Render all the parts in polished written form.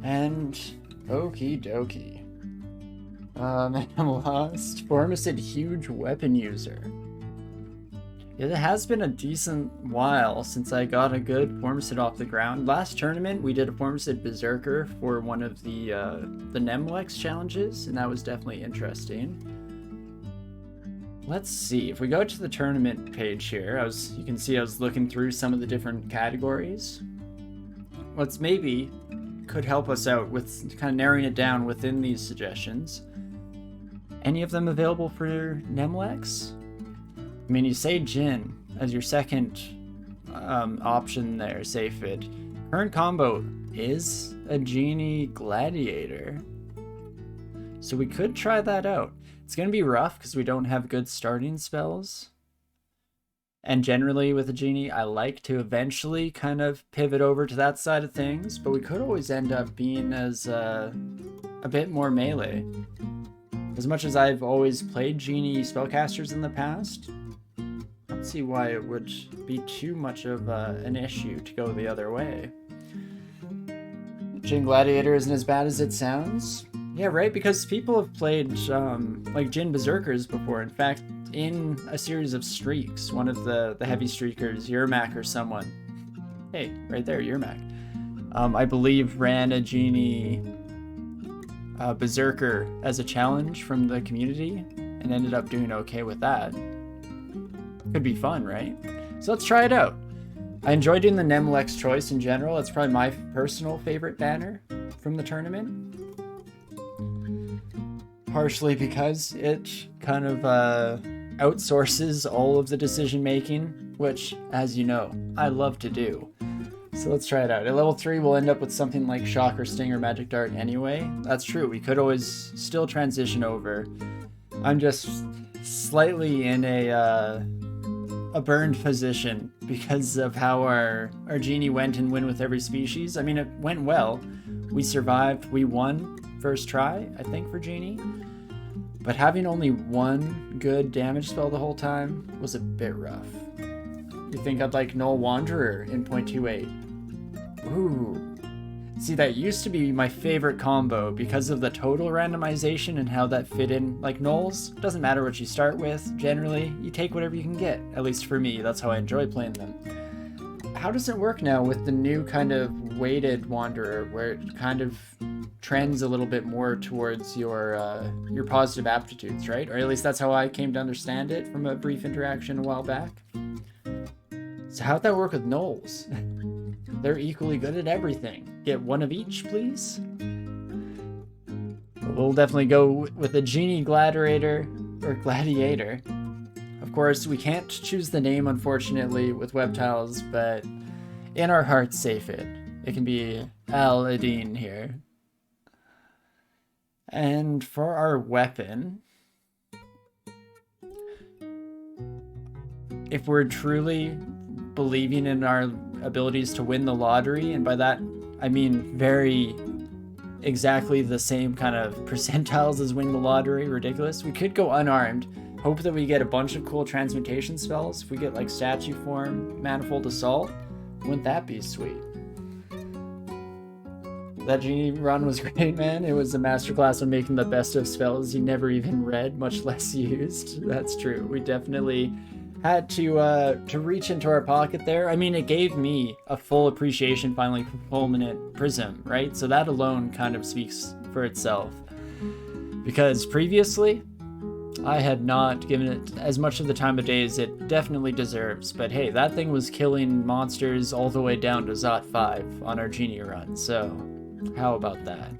And okie dokie. I'm lost. Formicid huge weapon user. It has been a decent while since I got a good Formicid off the ground. Last tournament, we did a Formicid Berserker for one of the Nemlex challenges, and that was definitely interesting. Let's see, if we go to the tournament page here, you can see I was looking through some of the different categories. What's maybe could help us out with kind of narrowing it down within these suggestions. Any of them available for Nemlex? I mean, you say Jin as your second option there, Safid. Current combo is a Genie Gladiator. So we could try that out. It's going to be rough because we don't have good starting spells. And generally with a Genie, I like to eventually kind of pivot over to that side of things. But we could always end up being as a bit more melee. As much as I've always played Genie spellcasters in the past, I don't see why it would be too much of an issue to go the other way. Jin Gladiator isn't as bad as it sounds. Yeah, right, because people have played like Jin Berserkers before. In fact, in a series of streaks, one of the heavy streakers, Yermak or someone, hey, right there, Yermak, I believe ran a Genie Berserker as a challenge from the community and ended up doing okay with that. Could be fun, right? So let's try it out. I enjoyed doing the Nemlex choice in general. It's probably my personal favorite banner from the tournament. Partially because it kind of outsources all of the decision making, which, as you know, I love to do. So let's try it out. At level 3, we'll end up with something like Shock or Sting or Magic Dart anyway. That's true. We could always still transition over. I'm just slightly in a burned position because of how our Genie went and win with every species. I mean, it went well. We survived. We won first try, I think, for Genie. But having only one good damage spell the whole time was a bit rough. You think I'd like Null Wanderer in 0.28? Ooh. See, that used to be my favorite combo because of the total randomization and how that fit in. Like Nulls, doesn't matter what you start with. Generally, you take whatever you can get. At least for me, that's how I enjoy playing them. How does it work now with the new kind of weighted Wanderer, where it kind of trends a little bit more towards your positive aptitudes, right? Or at least that's how I came to understand it from a brief interaction a while back. So how'd that work with Nulls? They're equally good at everything. Get one of each, please? We'll definitely go with a Genie Gladiator, or Gladiator. Of course, we can't choose the name, unfortunately, with web tiles, but in our hearts, safe it. It can be Al-Adin here. And for our weapon, if we're truly believing in our abilities to win the lottery, and by that I mean very exactly the same kind of percentiles as win the lottery, ridiculous, we could go unarmed, hope that we get a bunch of cool transmutation spells. If we get like Statue Form, Manifold Assault, wouldn't that be sweet? That Genie run was great, man. It was a masterclass on making the best of spells you never even read, much less used. That's true. We definitely had to reach into our pocket there. I mean, it gave me a full appreciation finally for Fulminant Prism, right? So that alone kind of speaks for itself. Because previously, I had not given it as much of the time of day as it definitely deserves. But hey, that thing was killing monsters all the way down to Zot 5 on our Genie run, so how about that?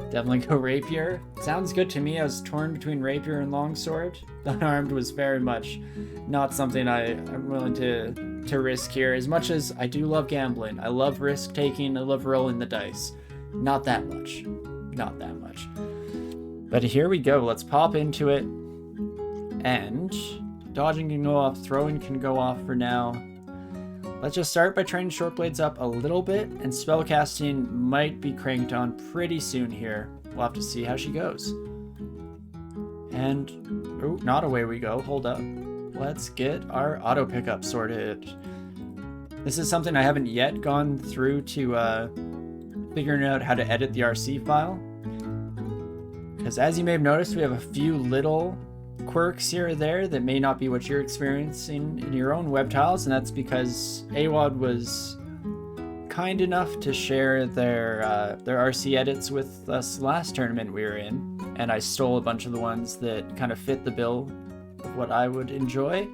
Definitely go Rapier. Sounds good to me. I was torn between Rapier and Longsword. Unarmed was very much not something I'm willing to risk here. As much as I do love gambling, I love risk taking, I love rolling the dice. Not that much. Not that much. But here we go. Let's pop into it. And dodging can go off, throwing can go off for now. Let's just start by training Short Blades up a little bit, and spellcasting might be cranked on pretty soon here. We'll have to see how she goes. And, oh, not away we go, hold up. Let's get our auto pickup sorted. This is something I haven't yet gone through to figuring out how to edit the RC file. Because as you may have noticed, we have a few little quirks here or there that may not be what you're experiencing in your own web tiles, and that's because AWOD was kind enough to share their RC edits with us last tournament we were in, and I stole a bunch of the ones that kind of fit the bill of what I would enjoy.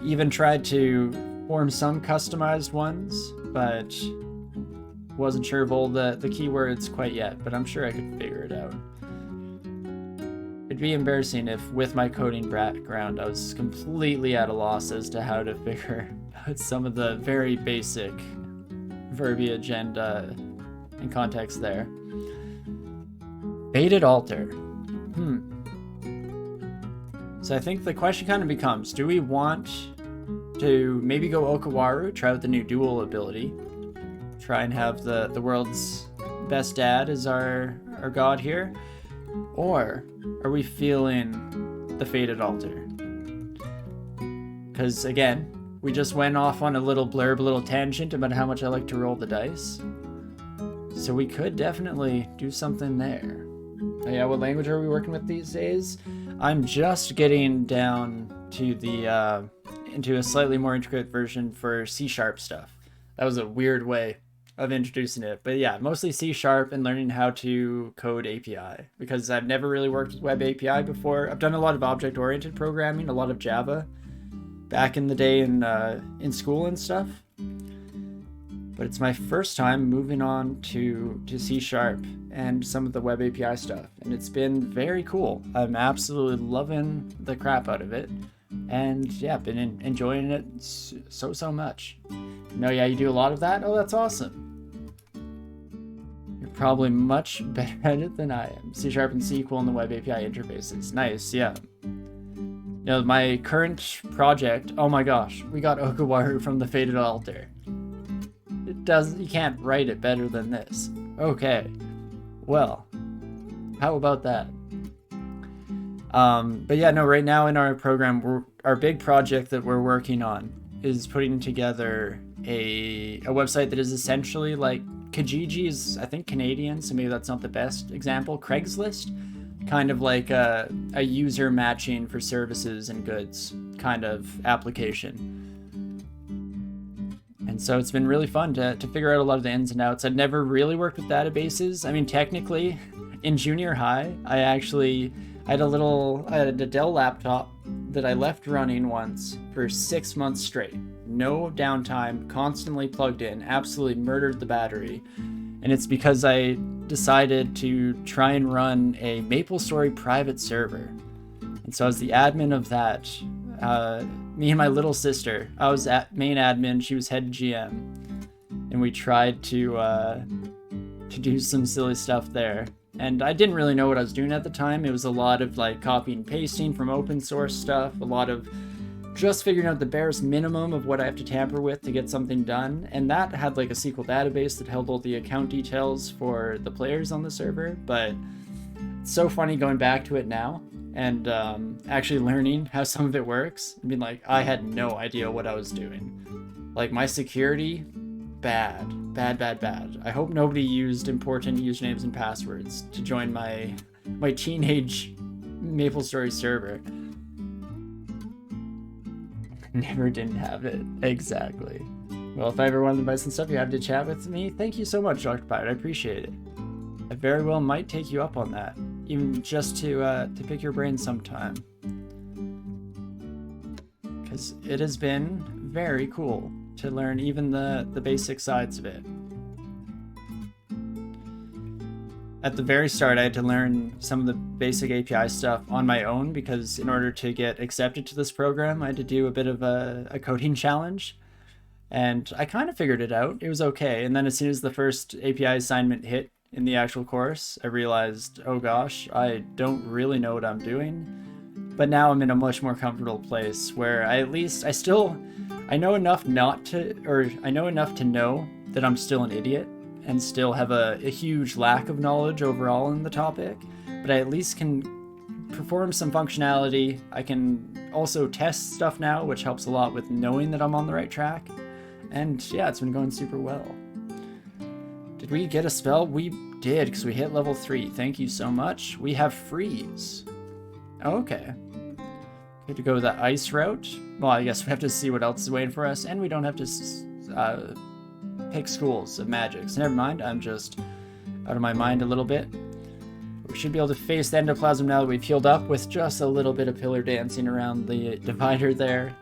Even tried to form some customized ones, but wasn't sure of all the keywords quite yet, but I'm sure I could figure it out. It'd be embarrassing if, with my coding background, I was completely at a loss as to how to figure out some of the very basic verbiage and context there. Faded altar. So I think the question kind of becomes, do we want to maybe go Okawaru, try out the new dual ability, try and have the world's best dad as our god here? Or are we feeling the Faded Altar? Because again, we just went off on a little blurb, a little tangent about how much I like to roll the dice. So we could definitely do something there. Oh yeah, what language are we working with these days? I'm just getting down to the into a slightly more intricate version for C# stuff. That was a weird way of introducing it, but yeah, mostly C# and learning how to code API, because I've never really worked with web API before. I've done a lot of object-oriented programming, a lot of Java back in the day in school and stuff, but it's my first time moving on to C# and some of the web API stuff, and it's been very cool. I'm absolutely loving the crap out of it, and yeah, been enjoying it so much. No, yeah, you do a lot of that? Oh, that's awesome. You're probably much better at it than I am. C# and SQL and the web API interfaces. Nice, yeah. You know, my current project, oh my gosh, we got Okawaru from the Faded Altar. You can't write it better than this. Okay, well, how about that? But yeah, no, right now in our program, our big project that we're working on is putting together a website that is essentially like Kijiji is, I think, Canadian, so maybe that's not the best example. Craigslist, kind of like a user matching for services and goods kind of application. And so it's been really fun to figure out a lot of the ins and outs. I'd never really worked with databases. I mean, technically, in junior high, I had a Dell laptop that I left running once for 6 months straight. No downtime, constantly plugged in, absolutely murdered the battery. And it's because I decided to try and run a MapleStory private server. And so I was the admin of that. Me and my little sister, I was main admin, she was head GM. And we tried to do some silly stuff there. And I didn't really know what I was doing at the time. It was a lot of like copy and pasting from open source stuff, a lot of just figuring out the barest minimum of what I have to tamper with to get something done. And that had like a SQL database that held all the account details for the players on the server. But it's so funny going back to it now and actually learning how some of it works. I mean, like, I had no idea what I was doing. Like, my security, bad. I hope nobody used important usernames and passwords to join my teenage MapleStory server. Never didn't have it. Exactly. Well, if I ever wanted to buy some stuff, you have to chat with me. Thank you so much, Dr. Pirate. I appreciate it. I very well might take you up on that, even just to pick your brain sometime. Because it has been very cool to learn even the basic sides of it. At the very start, I had to learn some of the basic API stuff on my own, because in order to get accepted to this program, I had to do a bit of a coding challenge. And I kind of figured it out. It was okay. And then as soon as the first API assignment hit in the actual course, I realized, oh gosh, I don't really know what I'm doing. But now I'm in a much more comfortable place where I know enough to know that I'm still an idiot and still have a huge lack of knowledge overall in the topic, but I at least can perform some functionality. I can also test stuff now, which helps a lot with knowing that I'm on the right track. And yeah, it's been going super well. Did we get a spell? We did, because we hit level 3. Thank you so much. We have freeze. Okay. We have to go the ice route. Well, I guess we have to see what else is waiting for us, and we don't have to pick schools of magic. So never mind, I'm just out of my mind a little bit. We should be able to face the endoplasm now that we've healed up with just a little bit of pillar dancing around the divider there.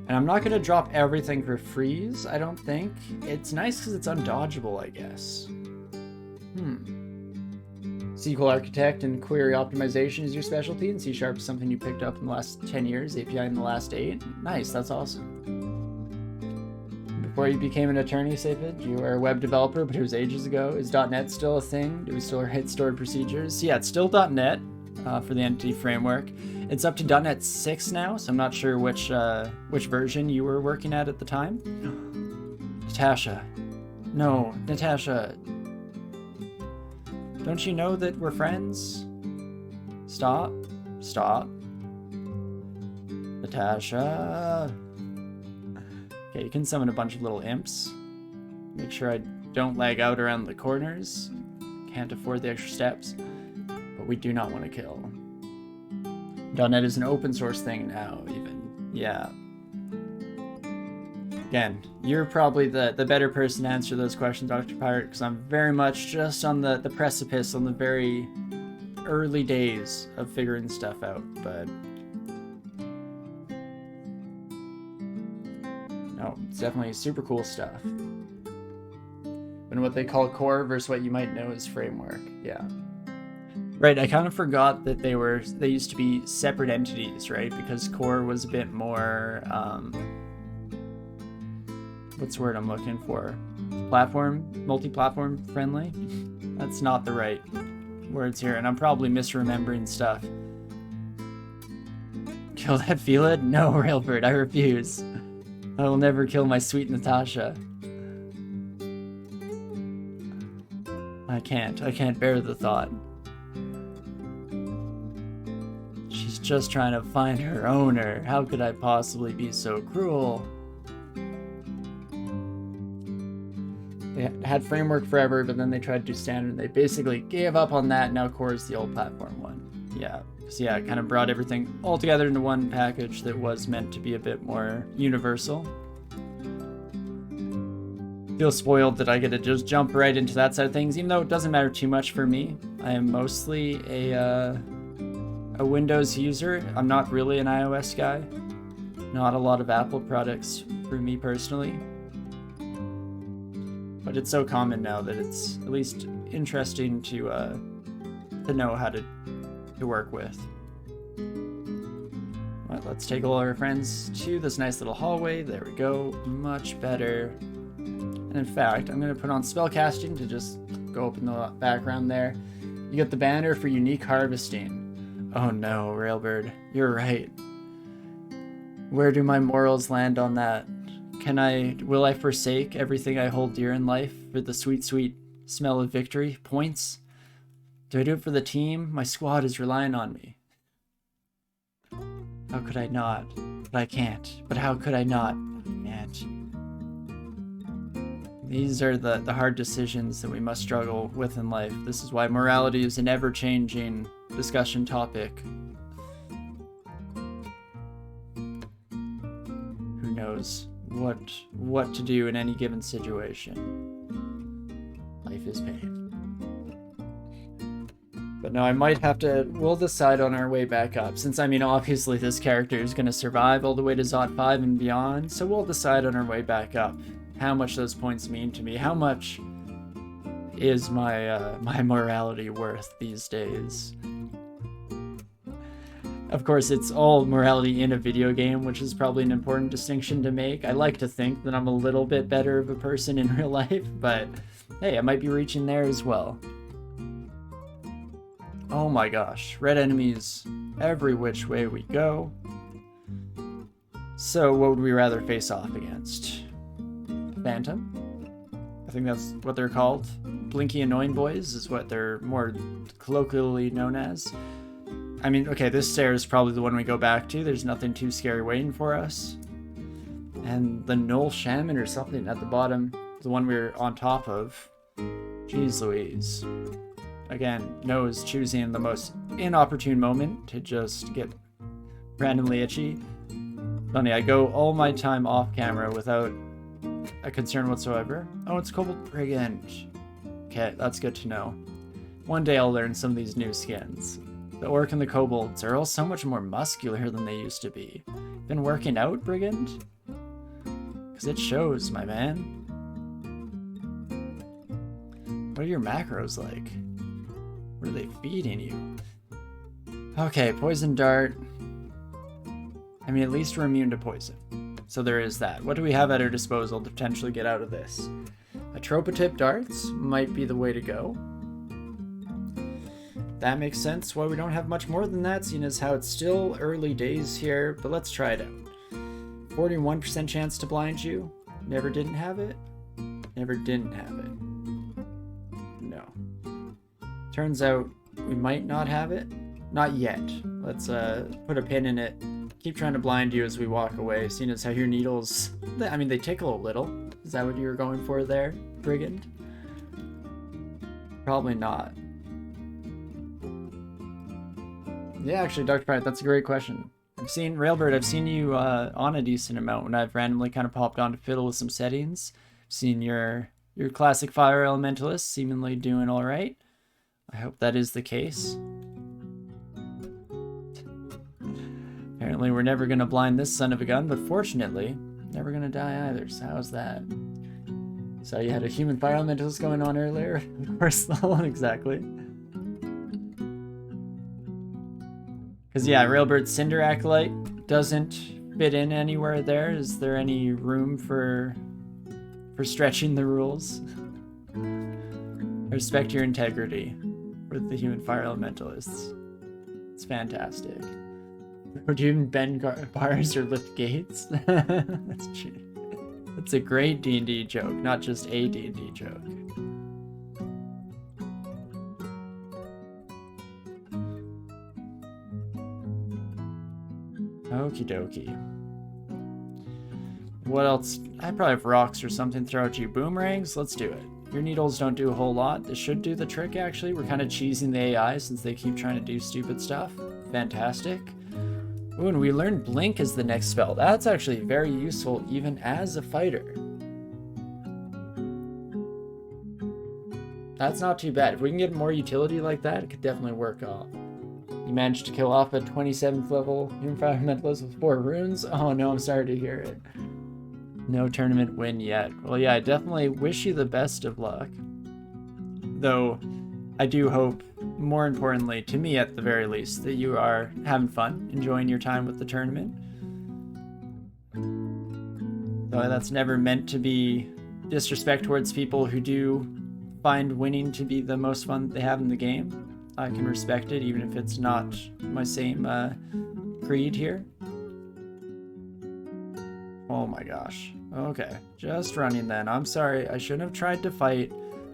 And I'm not going to drop everything for freeze, I don't think. It's nice because it's undodgeable, I guess. SQL Architect and Query Optimization is your specialty, and C# is something you picked up in the last 10 years, API in the last 8. Nice, that's awesome. Before you became an attorney, Sapid, you were a web developer, but it was ages ago. Is .NET still a thing? Do we still hit stored procedures? Yeah, it's still .NET for the entity framework. It's up to .NET 6 now, so I'm not sure which version you were working at the time. Natasha. No, Natasha. Don't you know that we're friends? Stop. Stop. Natasha. Okay, you can summon a bunch of little imps. Make sure I don't lag out around the corners. Can't afford the extra steps. But we do not want to kill. .NET is an open source thing now, even. Yeah. Again, you're probably the better person to answer those questions, Dr. Pirate, because I'm very much just on the precipice, on the very early days of figuring stuff out, but... No, it's definitely super cool stuff. And what they call core versus what you might know as framework, yeah. Right, I kind of forgot that they used to be separate entities, right? Because core was a bit more, what's the word I'm looking for? Multi-platform friendly? That's not the right words here, and I'm probably misremembering stuff. Kill that Felid? No, Railbird, I refuse. I will never kill my sweet Natasha. I can't bear the thought. She's just trying to find her owner. How could I possibly be so cruel? They had framework forever, but then they tried to do standard. They basically gave up on that. Now core is the old platform one. Yeah. So yeah, it kind of brought everything all together into one package that was meant to be a bit more universal. Feel spoiled that I get to just jump right into that side of things, even though it doesn't matter too much for me. I am mostly a Windows user. I'm not really an iOS guy. Not a lot of Apple products for me personally. But it's so common now that it's at least interesting to know how to work with. Well, let's take all our friends to this nice little hallway. There we go. Much better. And in fact, I'm going to put on spellcasting to just go up in the background there. You get the banner for unique harvesting. Oh no, Railbird. You're right. Where do my morals land on that? Will I forsake everything I hold dear in life for the sweet, sweet smell of victory? Points? Do I do it for the team? My squad is relying on me. How could I not? But I can't. But how could I not? I can't. These are the hard decisions that we must struggle with in life. This is why morality is an ever-changing discussion topic. Who knows what to do in any given situation. Life is pain. But no, I might have to... We'll decide on our way back up. Since, I mean, obviously this character is going to survive all the way to Zot 5 and beyond. So we'll decide on our way back up how much those points mean to me. How much is my morality worth these days? Of course, it's all morality in a video game, which is probably an important distinction to make. I like to think that I'm a little bit better of a person in real life, but hey, I might be reaching there as well. Oh my gosh, red enemies every which way we go. So what would we rather face off against? Phantom? I think that's what they're called. Blinky Annoying Boys is what they're more colloquially known as. I mean, okay, this stair is probably the one we go back to. There's nothing too scary waiting for us. And the Null Shaman or something at the bottom. the one we were on top of. Jeez Louise. Again, nose choosing the most inopportune moment to just get randomly itchy. Funny, I go all my time off camera without a concern whatsoever. Oh, it's Cobalt Brigand. Okay, that's good to know. One day I'll learn some of these new skins. The Orc and the Kobolds are all so much more muscular than they used to be. Been working out, Brigand? Because it shows, my man. What are your macros like? What are they feeding you? Okay, Poison Dart. I mean, at least we're immune to poison. So there is that. What do we have at our disposal to potentially get out of this? A Tropotip Darts might be the way to go. That makes sense why we don't have much more than that, seeing as how it's still early days here, but let's try it out. 41% chance to blind you. Never didn't have it. Never didn't have it. No. Turns out we might not have it. Not yet. Let's put a pin in it. Keep trying to blind you as we walk away, seeing as how your needles, I mean, they tickle a little. Is that what you were going for there, Brigand? Probably not. Yeah, actually, Dr. Pirate, that's a great question. Railbird, I've seen you on a decent amount when I've randomly kind of popped on to fiddle with some settings. I've seen your classic Fire Elementalist seemingly doing all right. I hope that is the case. Apparently we're never going to blind this son of a gun, but fortunately, never going to die either, so how's that? So you had a human Fire Elementalist going on earlier? Of course, exactly. Because yeah, Railbird's Cinder Acolyte doesn't fit in anywhere there. Is there any room for stretching the rules? Respect your integrity with the human Fire Elementalists. It's fantastic. Would you even bend bars or lift gates? That's true. It's a great D&D joke, not just a D&D joke. Okie dokie. What else? I probably have rocks or something to throw at you. Boomerangs? Let's do it. Your needles don't do a whole lot. This should do the trick, actually. We're kind of cheesing the AI since they keep trying to do stupid stuff. Fantastic. Ooh, and we learned Blink as the next spell. That's actually very useful even as a fighter. That's not too bad. If we can get more utility like that, it could definitely work off. You managed to kill off a 27th level Environmentalist with 4 runes? Oh no, I'm sorry to hear it. No tournament win yet. Well, yeah, I definitely wish you the best of luck. Though, I do hope, more importantly, to me at the very least, that you are having fun, enjoying your time with the tournament. Though that's never meant to be disrespect towards people who do find winning to be the most fun they have in the game. I can respect it, even if it's not my same creed here. Oh my gosh. Okay, just running then. I'm sorry, I shouldn't have tried to fight.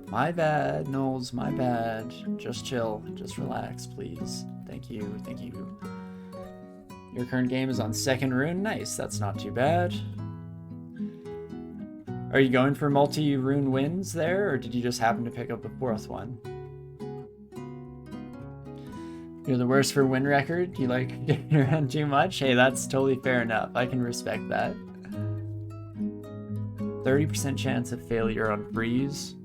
My bad, Knowles, my bad. Just chill, just relax, please. Thank you, thank you. Your current game is on 2nd rune? Nice, that's not too bad. Are you going for multi-rune wins there, or did you just happen to pick up a 4th one? You're the worst for win record? You like getting around too much? Hey, that's totally fair enough. I can respect that. 30% chance of failure on freeze.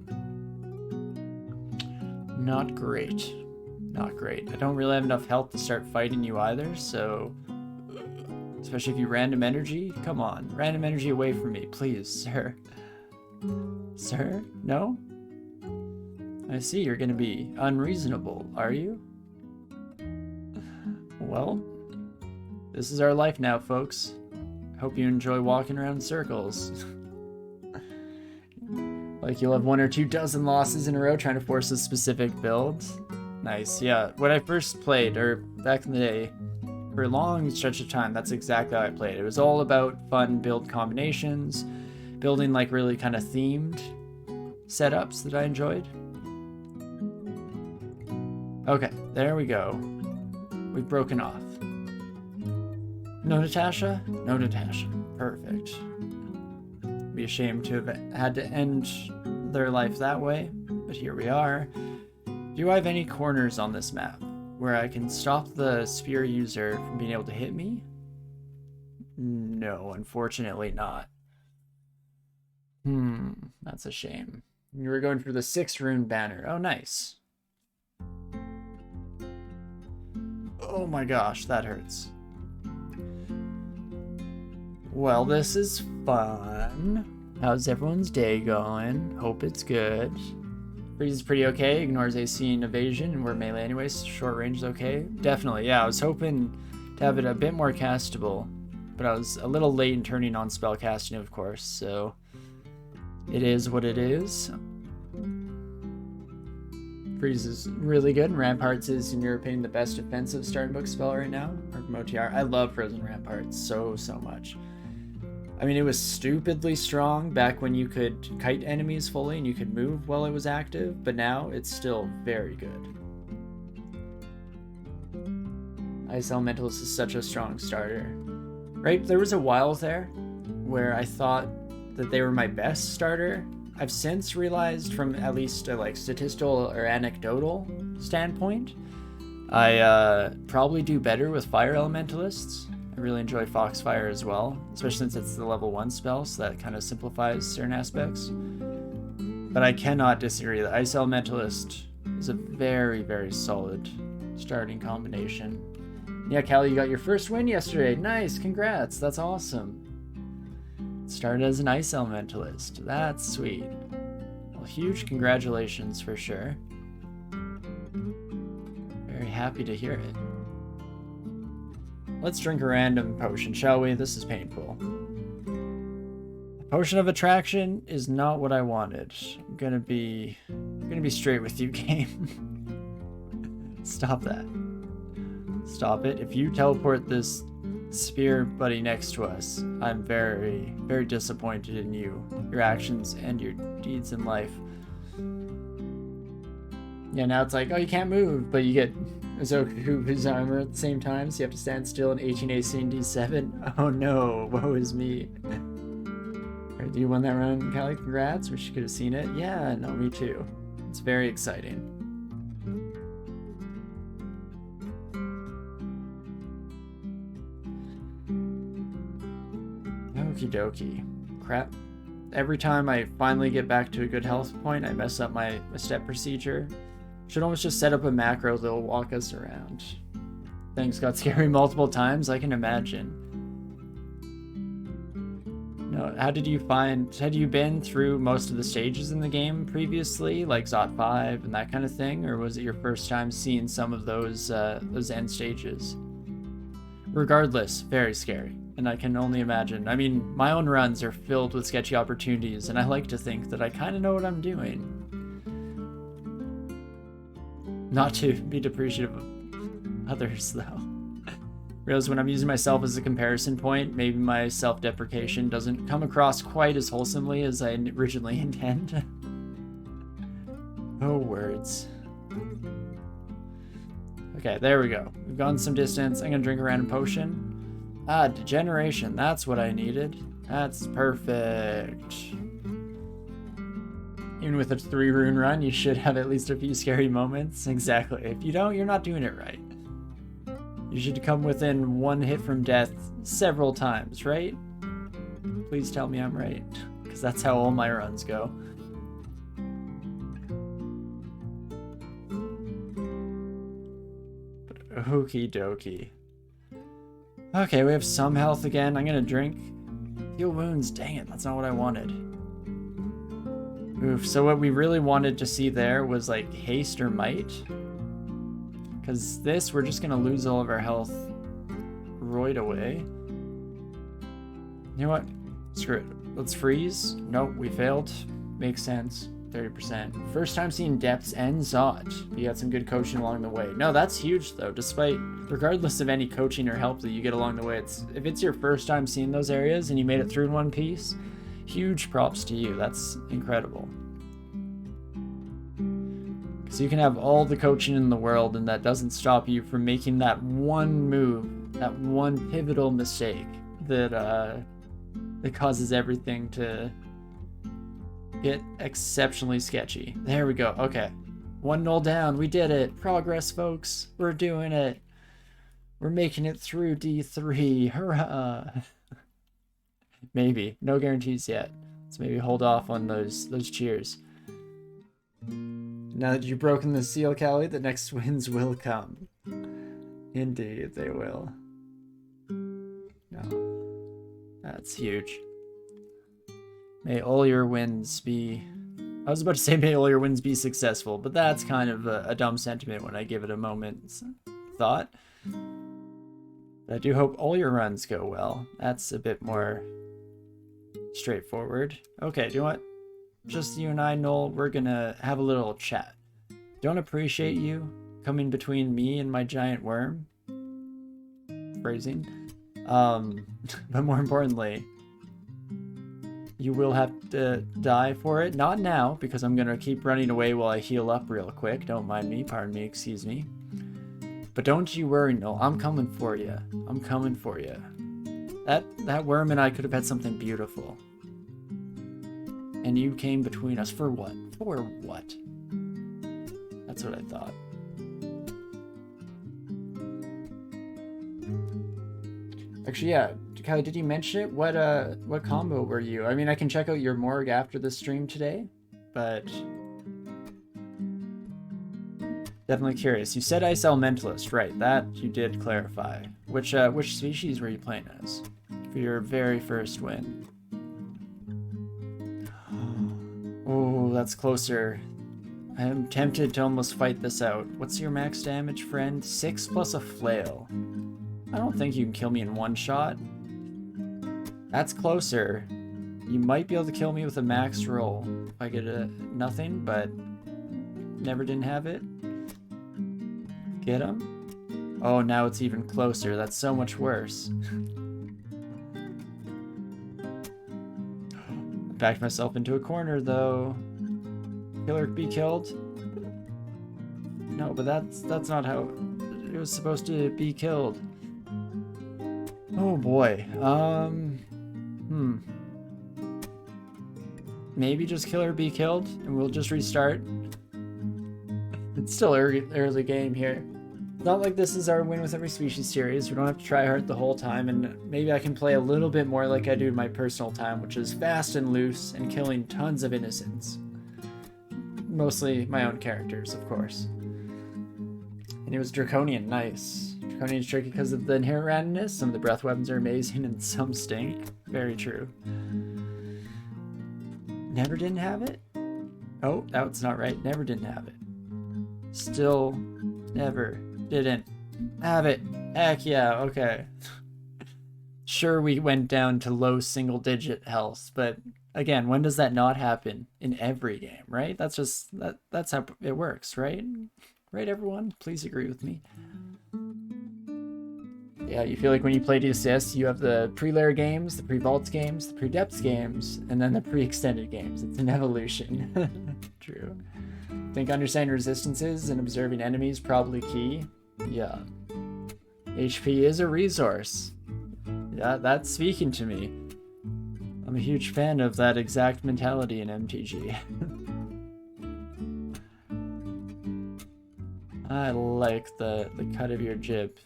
Not great. Not great. I don't really have enough health to start fighting you either, so... Especially if you random energy. Come on, random energy away from me, please, sir. Sir? No? I see you're gonna be unreasonable, are you? Well, this is our life now, folks. Hope you enjoy walking around in circles. Like you'll have 1 or 2 dozen losses in a row trying to force a specific build. Nice, yeah. When I first played, or back in the day, for a long stretch of time, that's exactly how I played. It was all about fun build combinations, building like really kind of themed setups that I enjoyed. Okay, there we go. We've broken off. No Natasha? No Natasha. Perfect. It'd be a shame to have had to end their life that way, but here we are. Do I have any corners on this map where I can stop the spear user from being able to hit me? No, unfortunately not. That's a shame. You were going for the 6 rune banner. Oh, nice. Oh my gosh, that hurts. Well, this is fun. How's everyone's day going? Hope it's good. Freeze is pretty okay. Ignores AC and evasion, and we're melee anyways. Short range is okay. Definitely, yeah. I was hoping to have it a bit more castable, but I was a little late in turning on spell casting, of course, so it is what it is. Freeze is really good, and Ramparts is, in your opinion, the best defensive starting book spell right now? Or MOTR. I love Frozen Ramparts so much. I mean, it was stupidly strong back when you could kite enemies fully and you could move while it was active, but now it's still very good. Ice Elementalist is such a strong starter. Right, there was a while there where I thought that they were my best starter. I've since realized, from at least a like statistical or anecdotal standpoint, I probably do better with Fire Elementalists. I really enjoy Foxfire as well, especially since it's the level 1 spell, so that kind of simplifies certain aspects. But I cannot disagree that Ice Elementalist is a very solid starting combination. Yeah, Callie, you got your first win yesterday. Nice, congrats, that's awesome. Started as an Ice Elementalist. That's sweet. Well, huge congratulations for sure. Very happy to hear it. Let's drink a random potion, shall we? This is painful. A potion of attraction is not what I wanted. I'm gonna be straight with you, game. Stop that. Stop it. If you teleport this spear buddy next to us, I'm very disappointed in you, your actions and your deeds in life. Yeah, now it's like, oh, you can't move, but you get Zoku's armor at the same time, so you have to stand still in 18 AC and D7. Oh no, woe is me. Alright, do you win that run, Callie? Congrats. Wish you could have seen it. Yeah, no, me too. It's very exciting. Okie dokie. Crap. Every time I finally get back to a good health point, I mess up my step procedure. Should almost just set up a macro that'll walk us around. Things got scary multiple times, I can imagine. No, had you been through most of the stages in the game previously, like Zot 5 and that kind of thing, or was it your first time seeing some of those end stages? Regardless, very scary. And I can only imagine. I mean, my own runs are filled with sketchy opportunities, and I like to think that I kind of know what I'm doing. Not to be depreciative of others, though. Realize when I'm using myself as a comparison point, maybe my self-deprecation doesn't come across quite as wholesomely as I originally intend. Oh, words. Okay, there we go. We've gone some distance. I'm gonna drink a random potion. Ah, degeneration. That's what I needed. That's perfect. Even with a 3 rune run, you should have at least a few scary moments. Exactly. If you don't, you're not doing it right. You should come within 1 hit from death several times, right? Please tell me I'm right, because that's how all my runs go. But okie dokie. Okay, we have some health again. I'm gonna drink. Heal wounds. Dang it, that's not what I wanted. Oof, so what we really wanted to see there was like haste or might. Because this, we're just gonna lose all of our health right away. You know what? Screw it. Let's freeze. Nope, we failed. Makes sense. 30%. First time seeing Depths and Zot. You got some good coaching along the way. No, that's huge though. Regardless of any coaching or help that you get along the way, if it's your first time seeing those areas and you made it through in one piece, huge props to you. That's incredible. Because you can have all the coaching in the world and that doesn't stop you from making that one move, that one pivotal mistake that causes everything to get exceptionally sketchy. There we go. Okay. 1-0 down. We did it. Progress, folks. We're doing it. We're making it through D3. Hurrah. Maybe. No guarantees yet. Let's maybe hold off on those cheers. Now that you've broken the seal, Callie, the next wins will come. Indeed, they will. No. That's huge. May all your wins be... I was about to say may all your wins be successful, but that's kind of a dumb sentiment when I give it a moment's thought. But I do hope all your runs go well. That's a bit more straightforward. Okay, do you know what? Just you and I, Noel, we're gonna have a little chat. Don't appreciate you coming between me and my giant worm. Phrasing. But more importantly, you will have to die for it. Not now, because I'm gonna keep running away while I heal up real quick. Don't mind me, pardon me, excuse me. But don't you worry, Noel. I'm coming for you. I'm coming for you. That worm and I could have had something beautiful. And you came between us for what? For what? That's what I thought. Actually, yeah. Kylie, did you mention it? What combo were you? I mean, I can check out your morgue after the stream today, but definitely curious. You said Ice Elementalist, right? That you did clarify. Which species were you playing as for your very first win? Oh, that's closer. I am tempted to almost fight this out. What's your max damage, friend? 6 plus a flail. I don't think you can kill me in one shot. That's closer. You might be able to kill me with a max roll. If I get a nothing, but never didn't have it. Get him? Oh, now it's even closer. That's so much worse. Backed myself into a corner, though. Killer be killed? No, but that's not how it was supposed to be killed. Oh boy. Maybe just killer be killed, and we'll just restart. It's still early game here. Not like this is our win with every species series. We don't have to try hard the whole time, and maybe I can play a little bit more like I do in my personal time, which is fast and loose and killing tons of innocents. Mostly my own characters, of course. And it was Draconian, nice. Draconian's tricky because of the inherent randomness. Some of the breath weapons are amazing and some stink. Very true. Never didn't have it? Oh, that's not right. Never didn't have it. Still never didn't have it. Heck yeah, okay. Sure, we went down to low single-digit health, but again, when does that not happen? In every game, right? That's just that's how it works, right? Right, everyone? Please agree with me. Yeah, you feel like when you play DCS, you have the pre-layer games, the pre-vaults games, the pre-depths games, and then the pre-extended games. It's an evolution. True. Think understanding resistances and observing enemies probably key. Yeah. HP is a resource. Yeah, that's speaking to me. I'm a huge fan of that exact mentality in MTG. I like the cut of your jib.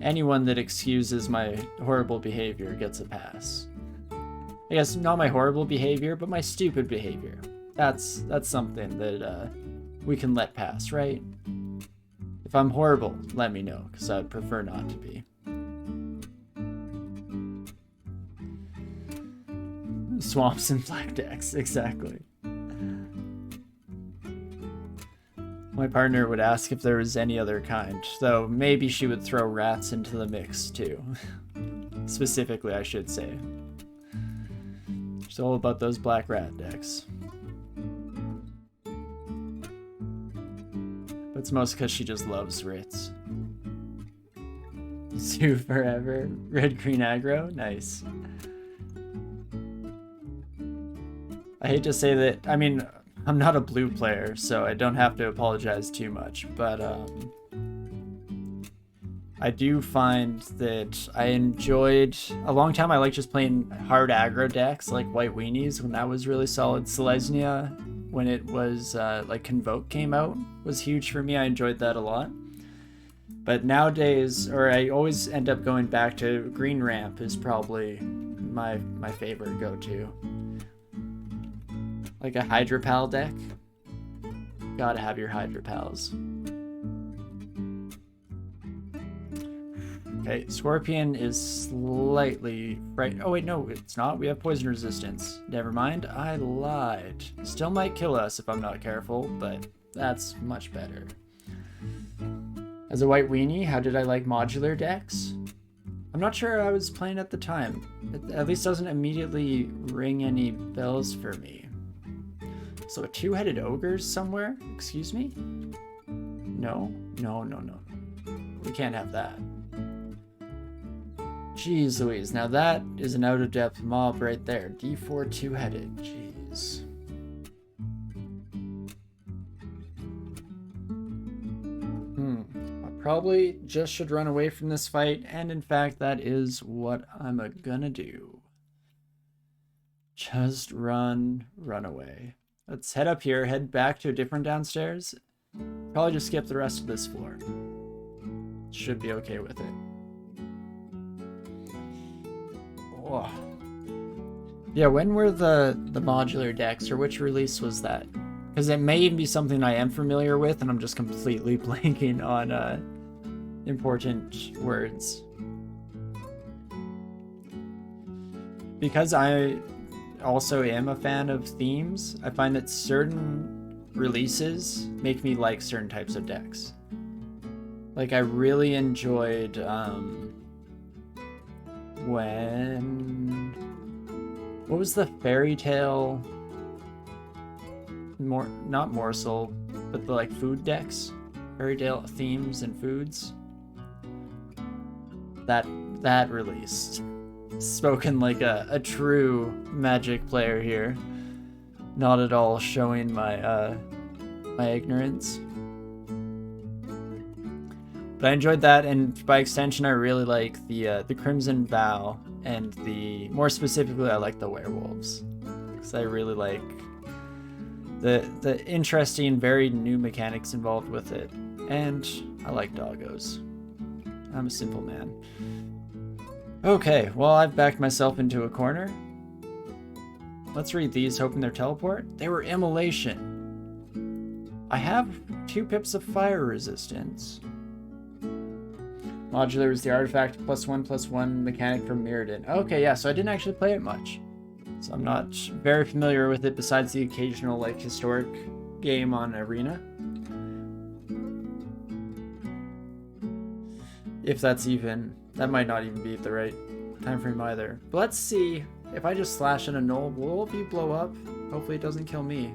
Anyone that excuses my horrible behavior gets a pass. I guess not my horrible behavior, but my stupid behavior. That's something that we can let pass, right? If I'm horrible, let me know, because I'd prefer not to be. Swamps and black decks, exactly. My partner would ask if there was any other kind, though maybe she would throw rats into the mix too. Specifically, I should say. It's all about those black rat decks. But it's most because she just loves Ritz. Zoo forever. Red green aggro, nice. I hate to say that, I mean, I'm not a blue player, so I don't have to apologize too much, but I do find that I enjoyed a long time. I like just playing hard aggro decks like White Weenies when that was really solid. Selesnya, when it was like Convoke came out, was huge for me. I enjoyed that a lot. But nowadays, or I always end up going back to Green Ramp is probably my favorite go-to. Like a Hydropal deck. Gotta have your Hydropals. Okay, Scorpion is slightly right. Oh wait, no, it's not. We have poison resistance. Never mind, I lied. Still might kill us if I'm not careful, but that's much better. As a White Weenie, how did I like modular decks? I'm not sure I was playing at the time. It at least doesn't immediately ring any bells for me. So a two-headed ogre somewhere? Excuse me? No. We can't have that. Jeez Louise, now that is an out-of-depth mob right there. D4 two-headed, jeez. I probably just should run away from this fight, and in fact that is what I'm gonna do. Just run away. Let's head up here, head back to a different downstairs. Probably just skip the rest of this floor. Should be okay with it. Oh. Yeah, when were the modular decks, or which release was that? Because it may even be something I am familiar with, and I'm just completely blanking on important words. Because I also am a fan of themes, I find that certain releases make me like certain types of decks. Like, I really enjoyed what was the fairy tale, not morsel, but the like food decks, fairy tale themes and foods, that release. Spoken like a true Magic player here, not at all showing my my ignorance. But I enjoyed that, and by extension, I really like the Crimson Vow, and more specifically, I like the werewolves, because I really like the interesting, very new mechanics involved with it, and I like doggos. I'm a simple man. Okay, well, I've backed myself into a corner. Let's read these, hoping they're teleport. They were immolation. I have 2 pips of fire resistance. Modular is the artifact +1/+1 mechanic from Mirrodin. Okay, yeah, so I didn't actually play it much. So I'm not very familiar with it besides the occasional, like, historic game on Arena. If that's even. That might not even be the right time frame either. But let's see. If I just slash at a null, will it blow up? Hopefully it doesn't kill me.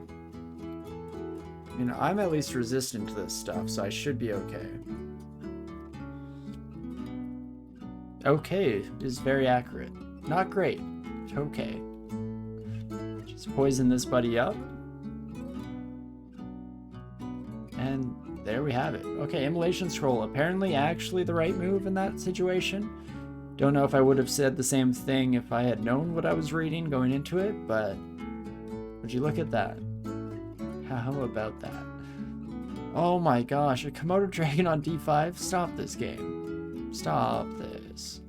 I mean, I'm at least resistant to this stuff, so I should be okay. Okay is very accurate. Not great. Okay. Just poison this buddy up. And there we have it. Okay, Immolation Scroll. Apparently actually the right move in that situation. Don't know if I would have said the same thing if I had known what I was reading going into it, but would you look at that? How about that? Oh my gosh, a Komodo Dragon on D5? Stop this game. Stop this.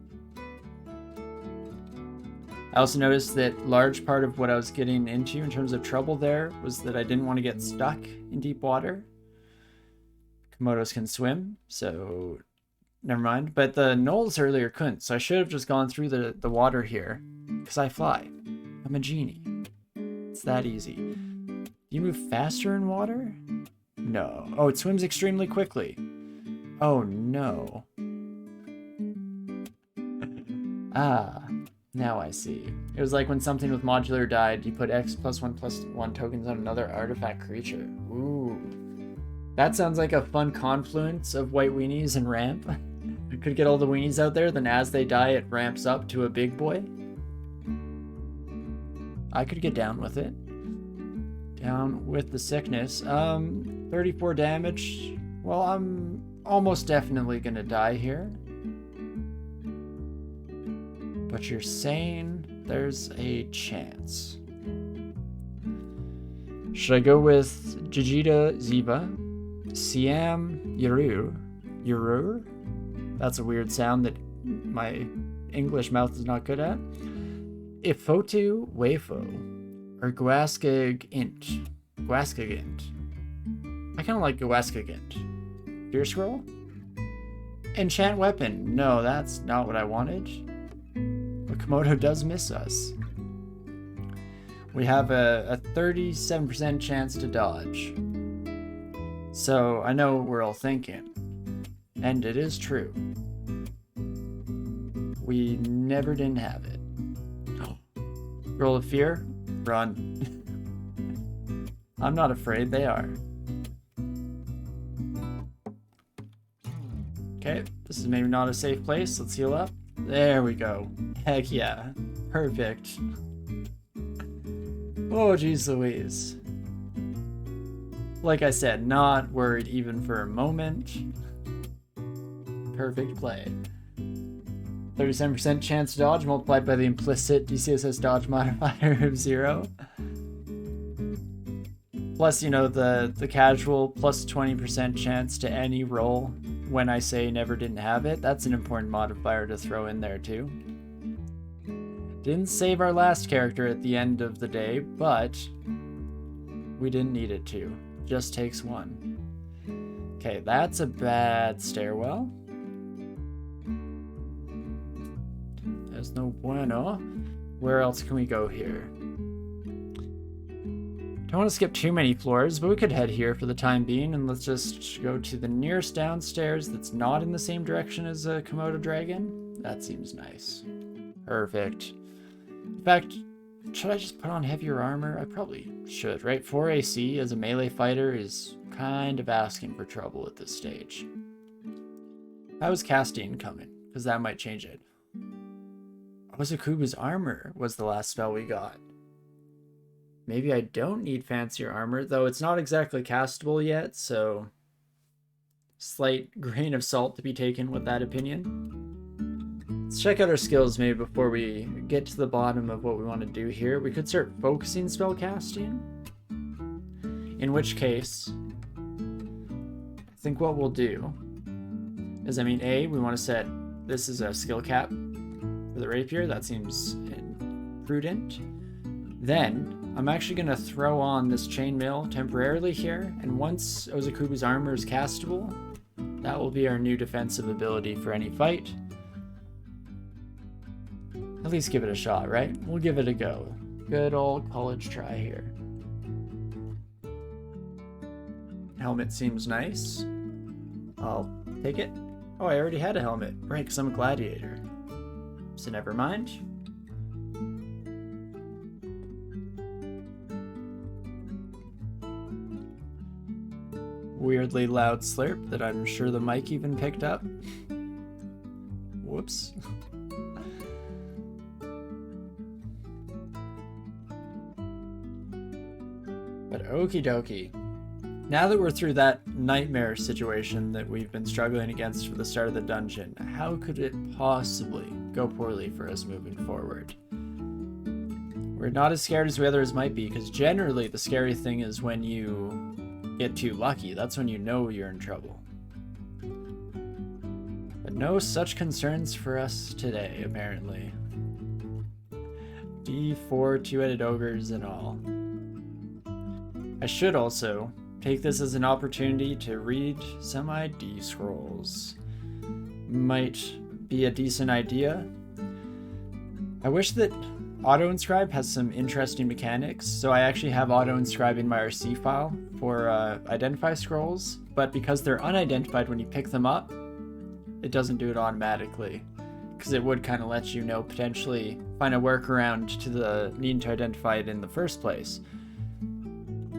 I also noticed that large part of what I was getting into in terms of trouble there was that I didn't want to get stuck in deep water. Komodos can swim, so never mind. But the gnolls earlier couldn't, so I should have just gone through the water here, because I fly. I'm a genie. It's that easy. Do you move faster in water? No. Oh, it swims extremely quickly. Oh, no. Ah, now I see. It was like when something with modular died, you put X +1/+1 tokens on another artifact creature. Ooh. That sounds like a fun confluence of white weenies and ramp. I could get all the weenies out there, then as they die, it ramps up to a big boy. I could get down with it. Down with the sickness. 34 damage. Well, I'm almost definitely gonna die here. But you're saying there's a chance. Should I go with Jijita Ziba, Siam Yurur? That's a weird sound that my English mouth is not good at. Ifotu Wefo, or Gwaskagint. I kind of like Gwaskagint. Fear Scroll? Enchant Weapon. No, that's not what I wanted. But Komodo does miss us. We have a 37% chance to dodge. So I know what we're all thinking. And it is true. We never didn't have it. Roll of Fear? Run. I'm not afraid, they are. Okay, this is maybe not a safe place. Let's heal up. There we go. Heck yeah. Perfect. Oh, geez Louise. Like I said, not worried even for a moment. Perfect play. 37% chance to dodge multiplied by the implicit DCSS dodge modifier of 0. Plus, you know, the casual plus 20% chance to any roll when I say never didn't have it. That's an important modifier to throw in there too. Didn't save our last character at the end of the day, but we didn't need it to. Just takes one. Okay, that's a bad stairwell. There's no bueno. Where else can we go here? Don't want to skip too many floors, but we could head here for the time being, and let's just go to the nearest downstairs that's not in the same direction as a Komodo dragon. That seems nice. Perfect. In fact, should I just put on heavier armor? I probably should, right? 4 AC as a melee fighter is kind of asking for trouble at this stage. How's casting coming? Because that might change it. Ozakuba's armor was the last spell we got. Maybe I don't need fancier armor, though it's not exactly castable yet, so slight grain of salt to be taken with that opinion. Let's check out our skills maybe before we get to the bottom of what we want to do here. We could start focusing spell casting, in which case, I think what we'll do is, we want to set this as a skill cap for the rapier. That seems prudent. Then I'm actually going to throw on this chainmail temporarily here, and once Ozakuba's armor is castable, that will be our new defensive ability for any fight. At least give it a shot, right? We'll give it a go. Good old college try here. Helmet seems nice. I'll take it. Oh, I already had a helmet. Right, because I'm a gladiator. So never mind. Weirdly loud slurp that I'm sure the mic even picked up. Whoops. But okie dokie. Now that we're through that nightmare situation that we've been struggling against for the start of the dungeon, how could it possibly go poorly for us moving forward? We're not as scared as we others might be, because generally the scary thing is when you get too lucky. That's when you know you're in trouble. But no such concerns for us today, apparently. D4 two-headed ogres and all. I should also take this as an opportunity to read some ID scrolls. Might be a decent idea. I wish that auto-inscribe has some interesting mechanics, so I actually have auto-inscribe in my RC file for identify scrolls, but because they're unidentified when you pick them up, it doesn't do it automatically, because it would kind of let you know, potentially find a workaround to the needing to identify it in the first place.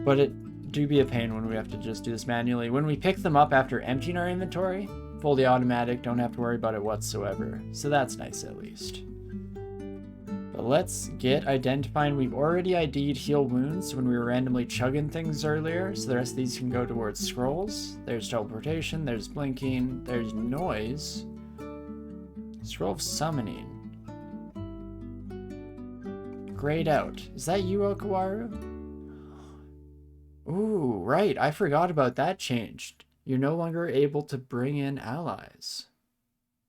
But it do be a pain when we have to just do this manually. When we pick them up after emptying our inventory, fully automatic, don't have to worry about it whatsoever, so that's nice at least. But let's get identifying. We've already ID'd heal wounds when we were randomly chugging things earlier, so the rest of these can go towards scrolls. There's teleportation, there's blinking, there's noise. Scroll of summoning. grayed out. Is that you, Okawaru? Ooh, right. I forgot about that change. You're no longer able to bring in allies.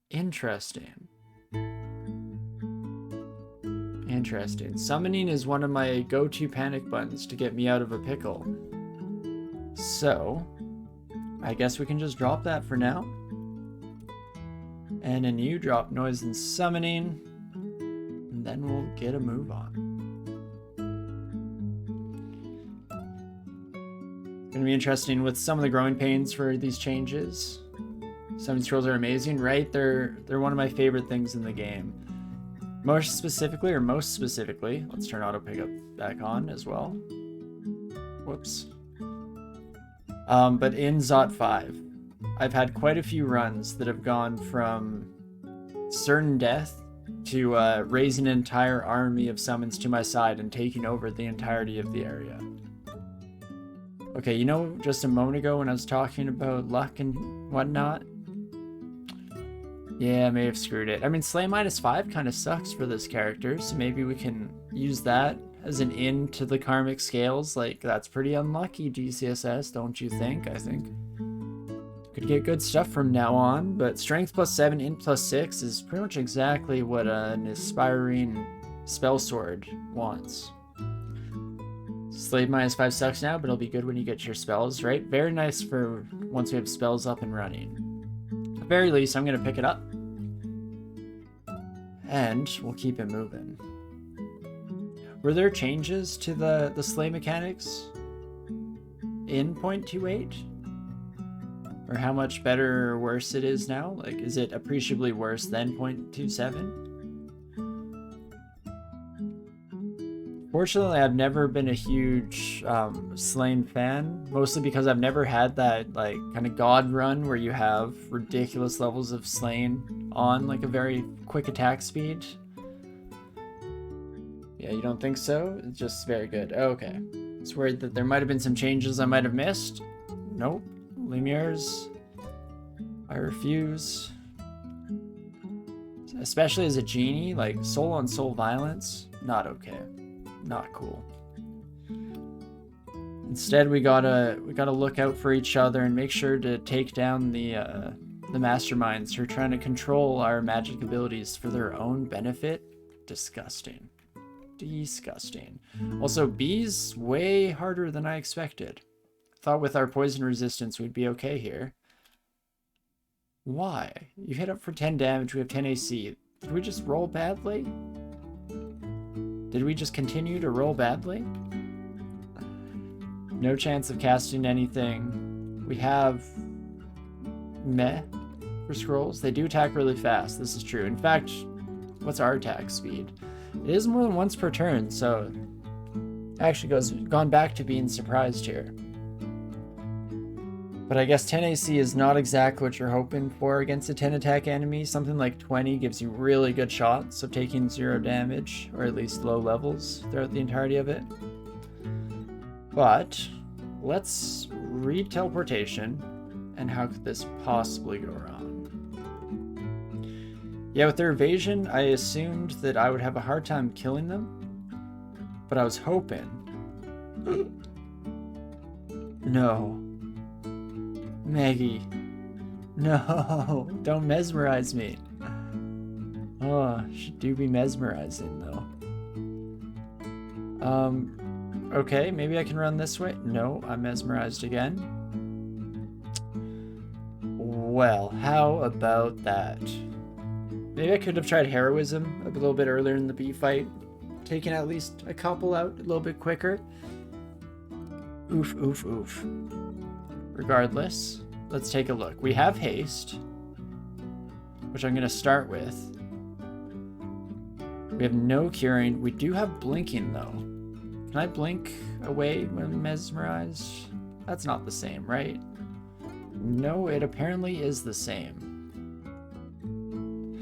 Interesting. Interesting. Summoning is one of my go-to panic buttons to get me out of a pickle. So, I guess we can just drop that for now. And a new drop noise and summoning. And then we'll get a move on. It's gonna be interesting with some of the growing pains for these changes. Summon scrolls are amazing, right? They're one of my favorite things in the game. Most specifically, let's turn auto pickup back on as well. Whoops. But in Zot 5, I've had quite a few runs that have gone from certain death to raising an entire army of summons to my side and taking over the entirety of the area. Okay, you know, just a moment ago when I was talking about luck and whatnot, yeah, I may have screwed it. I mean, Slay -5 kind of sucks for this character, so maybe we can use that as an in to the karmic scales. Like, that's pretty unlucky, GCSS, don't you think? I think could get good stuff from now on, but strength +7, int +6 is pretty much exactly what an aspiring spell sword wants. Slave -5 sucks now, but it'll be good when you get your spells, right? Very nice for once we have spells up and running. At the very least, I'm going to pick it up. And we'll keep it moving. Were there changes to the slay mechanics in 0.28? Or how much better or worse it is now? Like, is it appreciably worse than 0.27? Fortunately, I've never been a huge Slain fan, mostly because I've never had that like kind of god run where you have ridiculous levels of Slain on like a very quick attack speed. Yeah, you don't think so? It's just very good. Okay. It's worried that there might have been some changes I might have missed. Nope. Lemures. I refuse. Especially as a genie, like soul on soul violence, not okay. Not cool. Instead, we gotta look out for each other and make sure to take down the masterminds who are trying to control our magic abilities for their own benefit. Disgusting. Disgusting. Also, bees way harder than I expected. Thought with our poison resistance we'd be okay here. Why? You hit up for 10 damage, we have 10 AC. Did we just roll badly? Did we just continue to roll badly? No chance of casting anything. We have meh for scrolls. They do attack really fast. This is true. In fact, what's our attack speed? It is more than once per turn, so actually gone back to being surprised here. But I guess 10 AC is not exactly what you're hoping for against a 10 attack enemy. Something like 20 gives you really good shots of taking 0 damage, or at least low levels throughout the entirety of it. But let's read teleportation, and how could this possibly go wrong? Yeah, with their evasion, I assumed that I would have a hard time killing them, but I was hoping. No. Maggie. No, don't mesmerize me. Oh, she do be mesmerizing though. Okay, maybe I can run this way. No, I'm mesmerized again. Well, how about that? Maybe I could have tried heroism a little bit earlier in the bee fight, taking at least a couple out a little bit quicker. Oof, oof, oof. Regardless, let's take a look. We have haste, which I'm going to start with. We have no curing. We do have blinking, though. Can I blink away when mesmerized? That's not the same, right? No, it apparently is the same.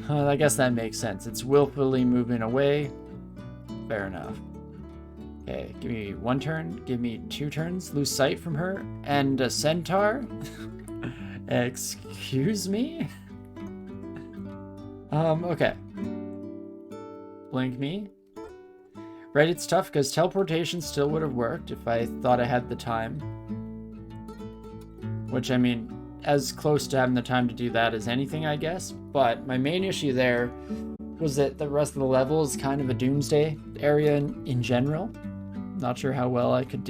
I guess that makes sense. It's willfully moving away. Fair enough. Okay, give me 1 turn, give me 2 turns, lose sight from her, and a centaur? Excuse me? Okay. Blink me. Right, it's tough because teleportation still would have worked if I thought I had the time. Which, I mean, as close to having the time to do that as anything, I guess. But my main issue there was that the rest of the level is kind of a doomsday area in general. Not sure how well I could do